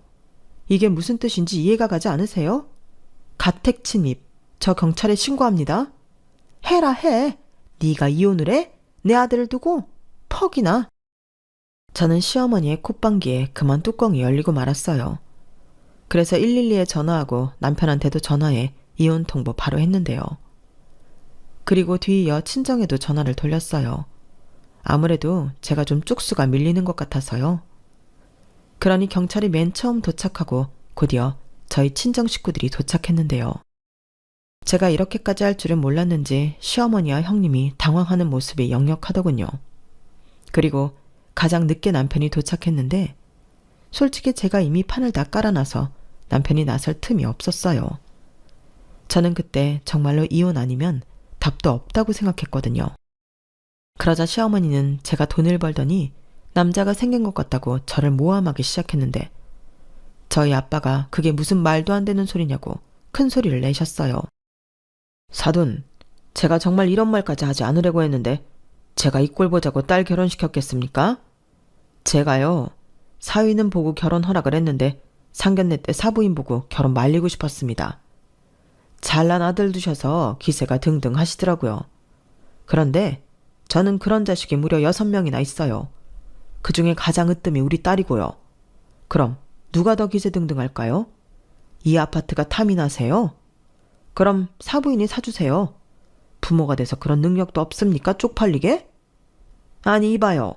이게 무슨 뜻인지 이해가 가지 않으세요? 가택 침입, 저 경찰에 신고합니다. 해라 해. 네가 이혼을 해? 내 아들을 두고? 퍽이나. 저는 시어머니의 콧방귀에 그만 뚜껑이 열리고 말았어요. 그래서 112에 전화하고 남편한테도 전화해 이혼 통보 바로 했는데요. 그리고 뒤이어 친정에도 전화를 돌렸어요. 아무래도 제가 좀 쪽수가 밀리는 것 같아서요. 그러니 경찰이 맨 처음 도착하고 곧이어 저희 친정 식구들이 도착했는데요. 제가 이렇게까지 할 줄은 몰랐는지 시어머니와 형님이 당황하는 모습이 역력하더군요. 그리고 가장 늦게 남편이 도착했는데 솔직히 제가 이미 판을 다 깔아놔서 남편이 나설 틈이 없었어요. 저는 그때 정말로 이혼 아니면 답도 없다고 생각했거든요. 그러자 시어머니는 제가 돈을 벌더니 남자가 생긴 것 같다고 저를 모함하기 시작했는데 저희 아빠가 그게 무슨 말도 안 되는 소리냐고 큰 소리를 내셨어요. 사돈, 제가 정말 이런 말까지 하지 않으려고 했는데 제가 이 꼴 보자고 딸 결혼시켰겠습니까? 제가요, 사위는 보고 결혼 허락을 했는데 상견례 때 사부인 보고 결혼 말리고 싶었습니다. 잘난 아들 두셔서 기세가 등등 하시더라고요. 그런데 저는 그런 자식이 무려 6명이나 있어요. 그중에 가장 으뜸이 우리 딸이고요. 그럼 누가 더 기세등등할까요? 이 아파트가 탐이 나세요? 그럼 사부인이 사주세요. 부모가 돼서 그런 능력도 없습니까? 쪽팔리게? 아니 이봐요.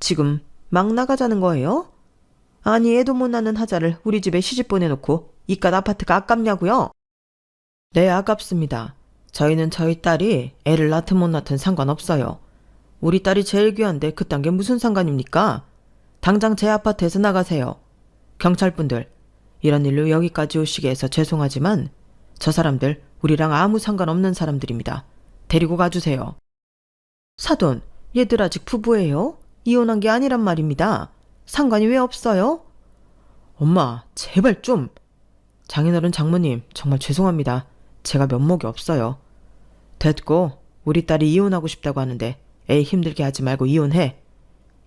지금 막 나가자는 거예요? 아니 애도 못 낳는 하자를 우리 집에 시집 보내놓고 이깟 아파트가 아깝냐고요? 네, 아깝습니다. 저희는 저희 딸이 애를 낳든 못 낳든 상관없어요. 우리 딸이 제일 귀한데 그딴 게 무슨 상관입니까? 당장 제 아파트에서 나가세요. 경찰분들, 이런 일로 여기까지 오시게 해서 죄송하지만 저 사람들 우리랑 아무 상관없는 사람들입니다. 데리고 가주세요. 사돈, 얘들 아직 부부예요? 이혼한 게 아니란 말입니다. 상관이 왜 없어요? 엄마, 제발 좀. 장인어른 장모님, 정말 죄송합니다. 제가 면목이 없어요. 됐고, 우리 딸이 이혼하고 싶다고 하는데 애 힘들게 하지 말고 이혼해.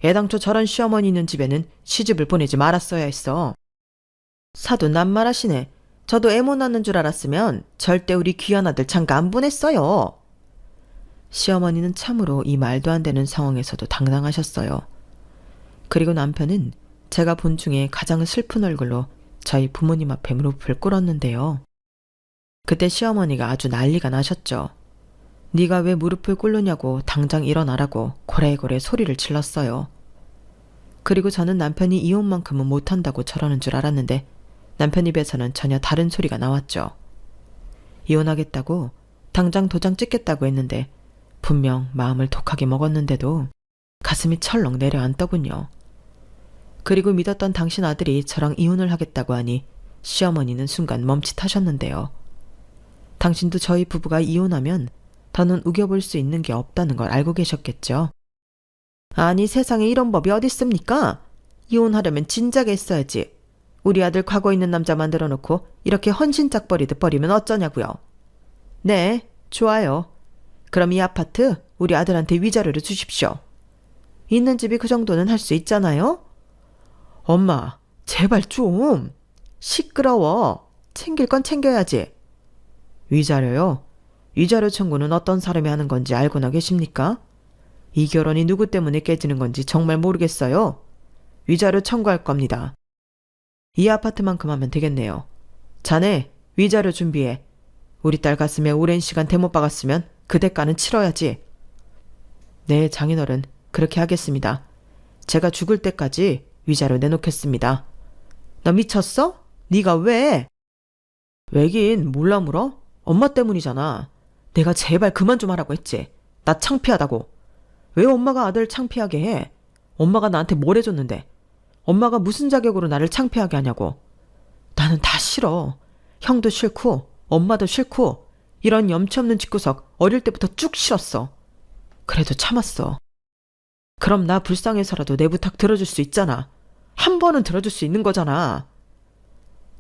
애당초 저런 시어머니 있는 집에는 시집을 보내지 말았어야 했어. 사돈 낱말하시네. 저도 애 못 낳는 줄 알았으면 절대 우리 귀한 아들 장가 안 보냈어요. 시어머니는 참으로 이 말도 안 되는 상황에서도 당당하셨어요. 그리고 남편은 제가 본 중에 가장 슬픈 얼굴로 저희 부모님 앞에 무릎을 꿇었는데요. 그때 시어머니가 아주 난리가 나셨죠. 네가 왜 무릎을 꿇느냐고 당장 일어나라고 고래고래 소리를 질렀어요. 그리고 저는 남편이 이혼만큼은 못한다고 저러는 줄 알았는데 남편 입에서는 전혀 다른 소리가 나왔죠. 이혼하겠다고 당장 도장 찍겠다고 했는데 분명 마음을 독하게 먹었는데도 가슴이 철렁 내려앉더군요. 그리고 믿었던 당신 아들이 저랑 이혼을 하겠다고 하니 시어머니는 순간 멈칫하셨는데요. 당신도 저희 부부가 이혼하면 더는 우겨볼 수 있는 게 없다는 걸 알고 계셨겠죠. 아니 세상에 이런 법이 어딨습니까? 이혼하려면 진작에 했어야지. 우리 아들 과거 있는 남자 만들어 놓고 이렇게 헌신짝 버리듯 버리면 어쩌냐고요. 네, 좋아요. 그럼 이 아파트 우리 아들한테 위자료를 주십시오. 있는 집이 그 정도는 할 수 있잖아요? 엄마, 제발 좀. 시끄러워. 챙길 건 챙겨야지. 위자료요? 위자료 청구는 어떤 사람이 하는 건지 알고나 계십니까? 이 결혼이 누구 때문에 깨지는 건지 정말 모르겠어요. 위자료 청구할 겁니다. 이 아파트만큼 하면 되겠네요. 자네, 위자료 준비해. 우리 딸 가슴에 오랜 시간 대못 박았으면 그 대가는 치러야지. 네, 장인어른, 그렇게 하겠습니다. 제가 죽을 때까지 위자료 내놓겠습니다. 너 미쳤어? 네가 왜? 왜긴 몰라 물어? 엄마 때문이잖아. 내가 제발 그만 좀 하라고 했지. 나 창피하다고. 왜 엄마가 아들 창피하게 해? 엄마가 나한테 뭘 해줬는데? 엄마가 무슨 자격으로 나를 창피하게 하냐고. 나는 다 싫어. 형도 싫고 엄마도 싫고 이런 염치 없는 집구석 어릴 때부터 쭉 싫었어. 그래도 참았어. 그럼 나 불쌍해서라도 내 부탁 들어줄 수 있잖아. 한 번은 들어줄 수 있는 거잖아.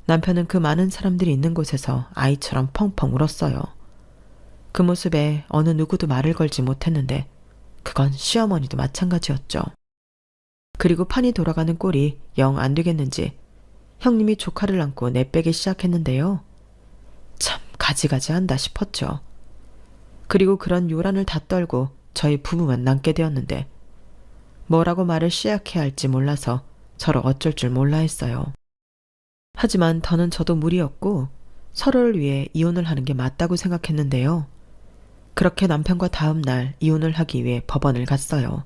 남편은 그 많은 사람들이 있는 곳에서 아이처럼 펑펑 울었어요. 그 모습에 어느 누구도 말을 걸지 못했는데 그건 시어머니도 마찬가지였죠. 그리고 판이 돌아가는 꼴이 영 안 되겠는지 형님이 조카를 안고 내빼기 시작했는데요. 참 가지가지한다 싶었죠. 그리고 그런 요란을 다 떨고 저희 부부만 남게 되었는데 뭐라고 말을 시작해야 할지 몰라서 서로 어쩔 줄 몰라 했어요. 하지만 더는 저도 무리였고 서로를 위해 이혼을 하는 게 맞다고 생각했는데요. 그렇게 남편과 다음 날 이혼을 하기 위해 법원을 갔어요.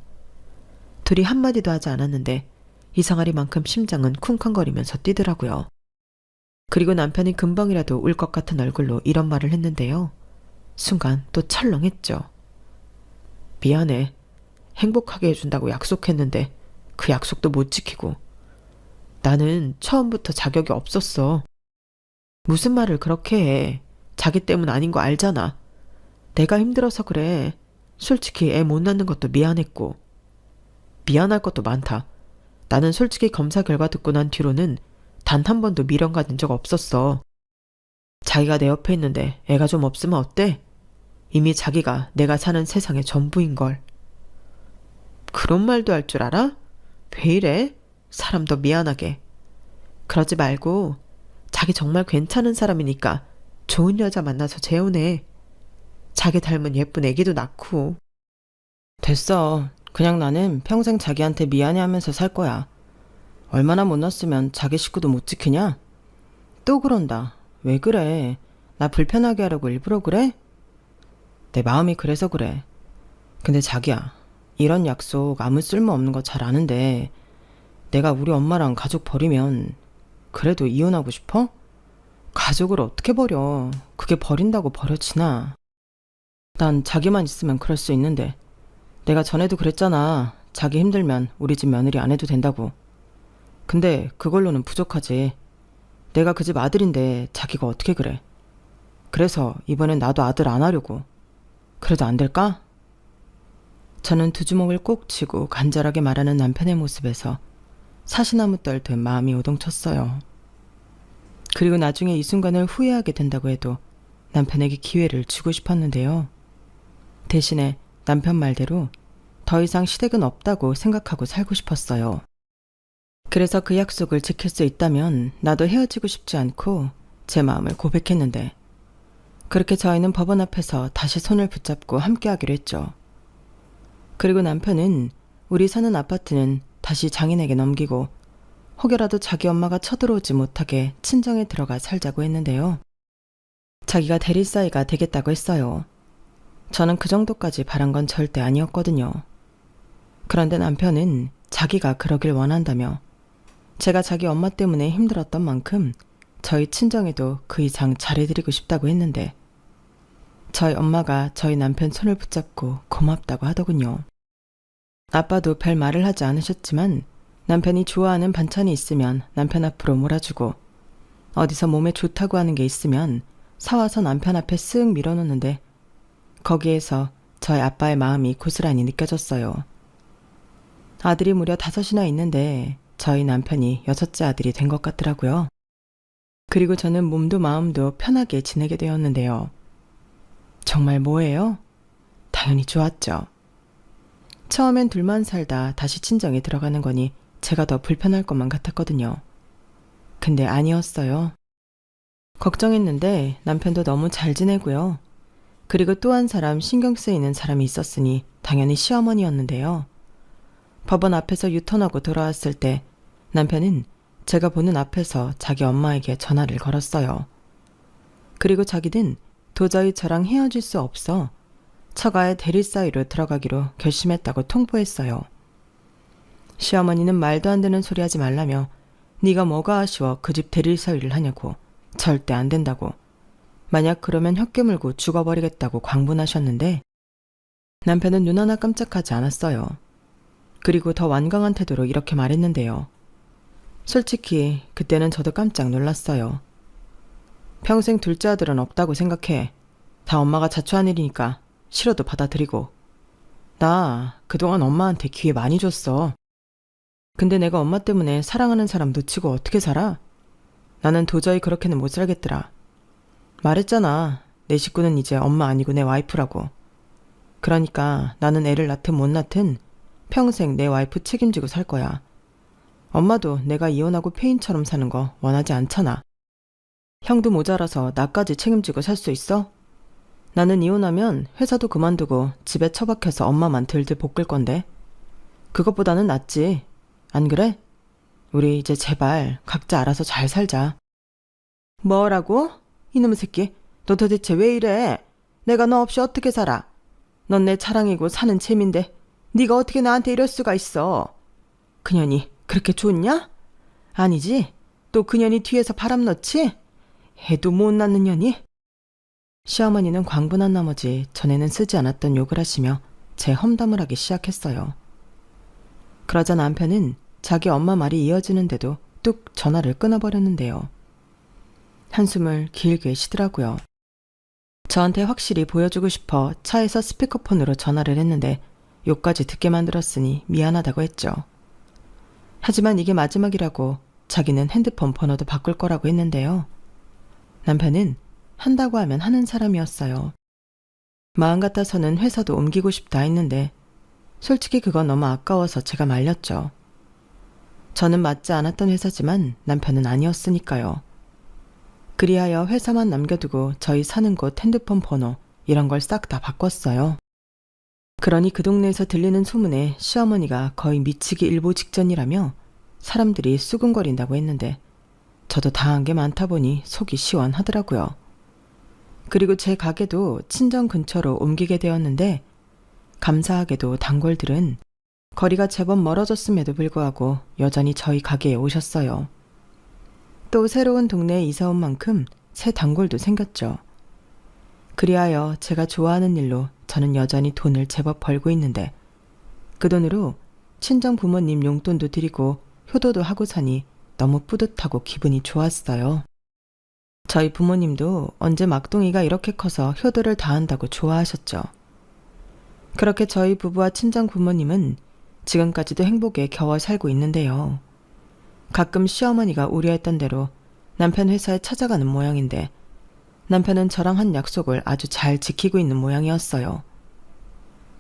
둘이 한마디도 하지 않았는데 이상하리만큼 심장은 쿵쾅거리면서 뛰더라고요. 그리고 남편이 금방이라도 울 것 같은 얼굴로 이런 말을 했는데요. 순간 또 철렁했죠. 미안해. 행복하게 해준다고 약속했는데 그 약속도 못 지키고 나는 처음부터 자격이 없었어. 무슨 말을 그렇게 해. 자기 때문 아닌 거 알잖아. 내가 힘들어서 그래. 솔직히 애 못 낳는 것도 미안했고. 미안할 것도 많다. 나는 솔직히 검사 결과 듣고 난 뒤로는 단 한 번도 미련 가진 적 없었어. 자기가 내 옆에 있는데 애가 좀 없으면 어때? 이미 자기가 내가 사는 세상의 전부인걸. 그런 말도 할 줄 알아? 왜 이래? 사람도 미안하게. 그러지 말고 자기 정말 괜찮은 사람이니까 좋은 여자 만나서 재혼해. 자기 닮은 예쁜 애기도 낳고. 됐어. 그냥 나는 평생 자기한테 미안해하면서 살 거야. 얼마나 못났으면 자기 식구도 못 지키냐? 또 그런다. 왜 그래? 나 불편하게 하려고 일부러 그래? 내 마음이 그래서 그래. 근데 자기야, 이런 약속 아무 쓸모없는 거 잘 아는데 내가 우리 엄마랑 가족 버리면 그래도 이혼하고 싶어? 가족을 어떻게 버려? 그게 버린다고 버려지나? 난 자기만 있으면 그럴 수 있는데 내가 전에도 그랬잖아. 자기 힘들면 우리 집 며느리 안 해도 된다고. 근데 그걸로는 부족하지. 내가 그 집 아들인데 자기가 어떻게 그래. 그래서 이번엔 나도 아들 안 하려고. 그래도 안 될까? 저는 두 주먹을 꼭 쥐고 간절하게 말하는 남편의 모습에서 사시나무 떨듯 마음이 요동쳤어요. 그리고 나중에 이 순간을 후회하게 된다고 해도 남편에게 기회를 주고 싶었는데요. 대신에 남편 말대로 더 이상 시댁은 없다고 생각하고 살고 싶었어요. 그래서 그 약속을 지킬 수 있다면 나도 헤어지고 싶지 않고 제 마음을 고백했는데 그렇게 저희는 법원 앞에서 다시 손을 붙잡고 함께하기로 했죠. 그리고 남편은 우리 사는 아파트는 다시 장인에게 넘기고 혹여라도 자기 엄마가 쳐들어오지 못하게 친정에 들어가 살자고 했는데요. 자기가 대리사이가 되겠다고 했어요. 저는 그 정도까지 바란 건 절대 아니었거든요. 그런데 남편은 자기가 그러길 원한다며 제가 자기 엄마 때문에 힘들었던 만큼 저희 친정에도 그 이상 잘해드리고 싶다고 했는데 저희 엄마가 저희 남편 손을 붙잡고 고맙다고 하더군요. 아빠도 별 말을 하지 않으셨지만 남편이 좋아하는 반찬이 있으면 남편 앞으로 몰아주고 어디서 몸에 좋다고 하는 게 있으면 사와서 남편 앞에 쓱 밀어놓는데 거기에서 저희 아빠의 마음이 고스란히 느껴졌어요. 아들이 무려 5이나 있는데 저희 남편이 6째 아들이 된 것 같더라고요. 그리고 저는 몸도 마음도 편하게 지내게 되었는데요. 정말 뭐예요? 당연히 좋았죠. 처음엔 둘만 살다 다시 친정에 들어가는 거니 제가 더 불편할 것만 같았거든요. 근데 아니었어요. 걱정했는데 남편도 너무 잘 지내고요. 그리고 또 한 사람 신경 쓰이는 사람이 있었으니 당연히 시어머니였는데요. 법원 앞에서 유턴하고 돌아왔을 때 남편은 제가 보는 앞에서 자기 엄마에게 전화를 걸었어요. 그리고 자기는 도저히 저랑 헤어질 수 없어 처가의 대리사이로 들어가기로 결심했다고 통보했어요. 시어머니는 말도 안 되는 소리 하지 말라며 네가 뭐가 아쉬워 그 집 대리사위를 하냐고 절대 안 된다고 만약 그러면 혀 깨물고 죽어버리겠다고 광분하셨는데 남편은 눈 하나 깜짝하지 않았어요. 그리고 더 완강한 태도로 이렇게 말했는데요. 솔직히 그때는 저도 깜짝 놀랐어요. 평생 둘째 아들은 없다고 생각해. 다 엄마가 자초한 일이니까 싫어도 받아들이고. 나 그동안 엄마한테 기회 많이 줬어. 근데 내가 엄마 때문에 사랑하는 사람 놓치고 어떻게 살아? 나는 도저히 그렇게는 못 살겠더라. 말했잖아. 내 식구는 이제 엄마 아니고 내 와이프라고. 그러니까 나는 애를 낳든 못 낳든 평생 내 와이프 책임지고 살 거야. 엄마도 내가 이혼하고 폐인처럼 사는 거 원하지 않잖아. 형도 모자라서 나까지 책임지고 살 수 있어? 나는 이혼하면 회사도 그만두고 집에 처박혀서 엄마만 들들 볶을 건데. 그것보다는 낫지. 안 그래? 우리 이제 제발 각자 알아서 잘 살자. 뭐라고? 이놈의 새끼, 너 도대체 왜 이래? 내가 너 없이 어떻게 살아? 넌 내 자랑이고 사는 재민데 네가 어떻게 나한테 이럴 수가 있어? 그년이 그렇게 좋냐? 아니지? 또 그년이 뒤에서 바람 넣지? 해도 못 낳는 년이? 시어머니는 광분한 나머지 전에는 쓰지 않았던 욕을 하시며 제 험담을 하기 시작했어요. 그러자 남편은 자기 엄마 말이 이어지는데도 뚝 전화를 끊어버렸는데요. 한숨을 길게 쉬더라고요. 저한테 확실히 보여주고 싶어 차에서 스피커폰으로 전화를 했는데 욕까지 듣게 만들었으니 미안하다고 했죠. 하지만 이게 마지막이라고 자기는 핸드폰 번호도 바꿀 거라고 했는데요. 남편은 한다고 하면 하는 사람이었어요. 마음 같아서는 회사도 옮기고 싶다 했는데 솔직히 그건 너무 아까워서 제가 말렸죠. 저는 맞지 않았던 회사지만 남편은 아니었으니까요. 그리하여 회사만 남겨두고 저희 사는 곳 핸드폰 번호 이런 걸 싹 다 바꿨어요. 그러니 그 동네에서 들리는 소문에 시어머니가 거의 미치기 일보 직전이라며 사람들이 수군거린다고 했는데 저도 당한 게 많다 보니 속이 시원하더라고요. 그리고 제 가게도 친정 근처로 옮기게 되었는데 감사하게도 단골들은 거리가 제법 멀어졌음에도 불구하고 여전히 저희 가게에 오셨어요. 또 새로운 동네에 이사 온 만큼 새 단골도 생겼죠. 그리하여 제가 좋아하는 일로 저는 여전히 돈을 제법 벌고 있는데 그 돈으로 친정 부모님 용돈도 드리고 효도도 하고 사니 너무 뿌듯하고 기분이 좋았어요. 저희 부모님도 언제 막둥이가 이렇게 커서 효도를 다 한다고 좋아하셨죠. 그렇게 저희 부부와 친정 부모님은 지금까지도 행복에 겨워 살고 있는데요. 가끔 시어머니가 우려했던 대로 남편 회사에 찾아가는 모양인데 남편은 저랑 한 약속을 아주 잘 지키고 있는 모양이었어요.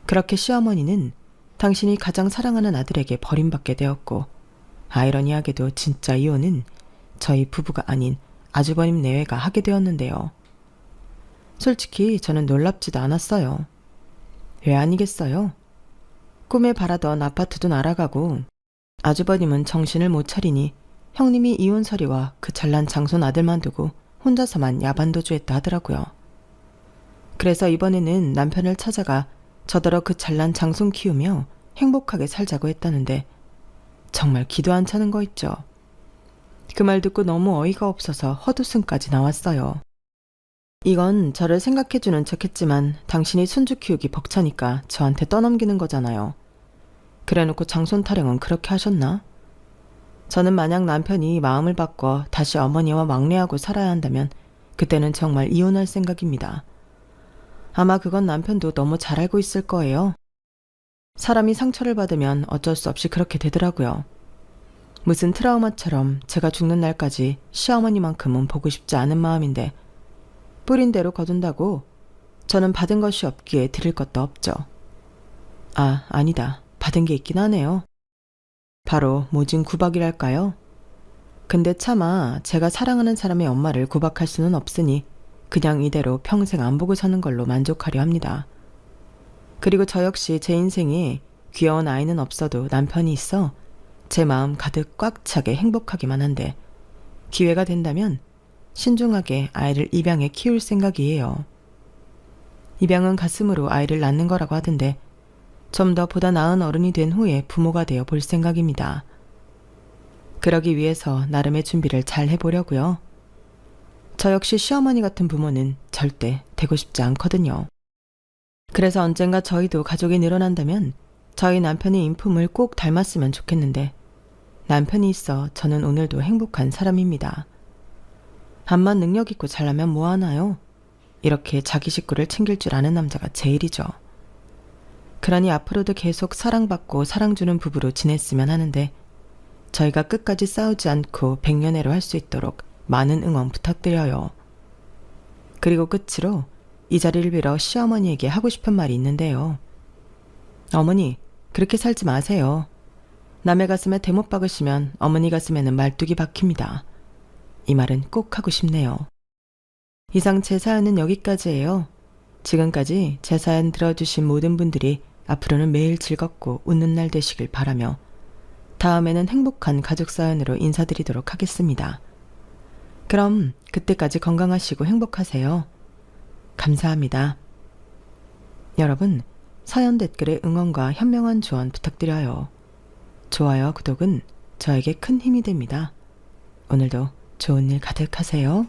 그렇게 시어머니는 당신이 가장 사랑하는 아들에게 버림받게 되었고 아이러니하게도 진짜 이혼은 저희 부부가 아닌 아주버님 내외가 하게 되었는데요. 솔직히 저는 놀랍지도 않았어요. 왜 아니겠어요? 꿈에 바라던 아파트도 날아가고 아주버님은 정신을 못 차리니 형님이 이혼 서리와 그 잘난 장손 아들만 두고 혼자서만 야반도주했다 하더라고요. 그래서 이번에는 남편을 찾아가 저더러 그 잘난 장손 키우며 행복하게 살자고 했다는데 정말 기도 안 차는 거 있죠. 그 말 듣고 너무 어이가 없어서 헛웃음까지 나왔어요. 이건 저를 생각해주는 척했지만 당신이 손주 키우기 벅차니까 저한테 떠넘기는 거잖아요. 그래놓고 장손 타령은 그렇게 하셨나? 저는 만약 남편이 마음을 바꿔 다시 어머니와 왕래하고 살아야 한다면 그때는 정말 이혼할 생각입니다. 아마 그건 남편도 너무 잘 알고 있을 거예요. 사람이 상처를 받으면 어쩔 수 없이 그렇게 되더라고요. 무슨 트라우마처럼 제가 죽는 날까지 시어머니만큼은 보고 싶지 않은 마음인데 뿌린 대로 거둔다고 저는 받은 것이 없기에 드릴 것도 없죠. 아, 아니다. 받은 게 있긴 하네요. 바로 모진 구박이랄까요? 근데 차마 제가 사랑하는 사람의 엄마를 구박할 수는 없으니 그냥 이대로 평생 안 보고 사는 걸로 만족하려 합니다. 그리고 저 역시 제 인생에 귀여운 아이는 없어도 남편이 있어 제 마음 가득 꽉 차게 행복하기만 한데 기회가 된다면 신중하게 아이를 입양해 키울 생각이에요. 입양은 가슴으로 아이를 낳는 거라고 하던데 좀 더 보다 나은 어른이 된 후에 부모가 되어 볼 생각입니다. 그러기 위해서 나름의 준비를 잘 해보려고요. 저 역시 시어머니 같은 부모는 절대 되고 싶지 않거든요. 그래서 언젠가 저희도 가족이 늘어난다면 저희 남편의 인품을 꼭 닮았으면 좋겠는데 남편이 있어 저는 오늘도 행복한 사람입니다. 암만 능력 있고 잘나면 뭐하나요? 이렇게 자기 식구를 챙길 줄 아는 남자가 제일이죠. 그러니 앞으로도 계속 사랑받고 사랑주는 부부로 지냈으면 하는데 저희가 끝까지 싸우지 않고 백년해로 할 수 있도록 많은 응원 부탁드려요. 그리고 끝으로 이 자리를 빌어 시어머니에게 하고 싶은 말이 있는데요. 어머니, 그렇게 살지 마세요. 남의 가슴에 대못 박으시면 어머니 가슴에는 말뚝이 박힙니다. 이 말은 꼭 하고 싶네요. 이상 제 사연은 여기까지예요. 지금까지 제 사연 들어주신 모든 분들이 앞으로는 매일 즐겁고 웃는 날 되시길 바라며 다음에는 행복한 가족 사연으로 인사드리도록 하겠습니다. 그럼 그때까지 건강하시고 행복하세요. 감사합니다. 여러분, 사연 댓글에 응원과 현명한 조언 부탁드려요. 좋아요, 구독은 저에게 큰 힘이 됩니다. 오늘도 좋은 일 가득하세요.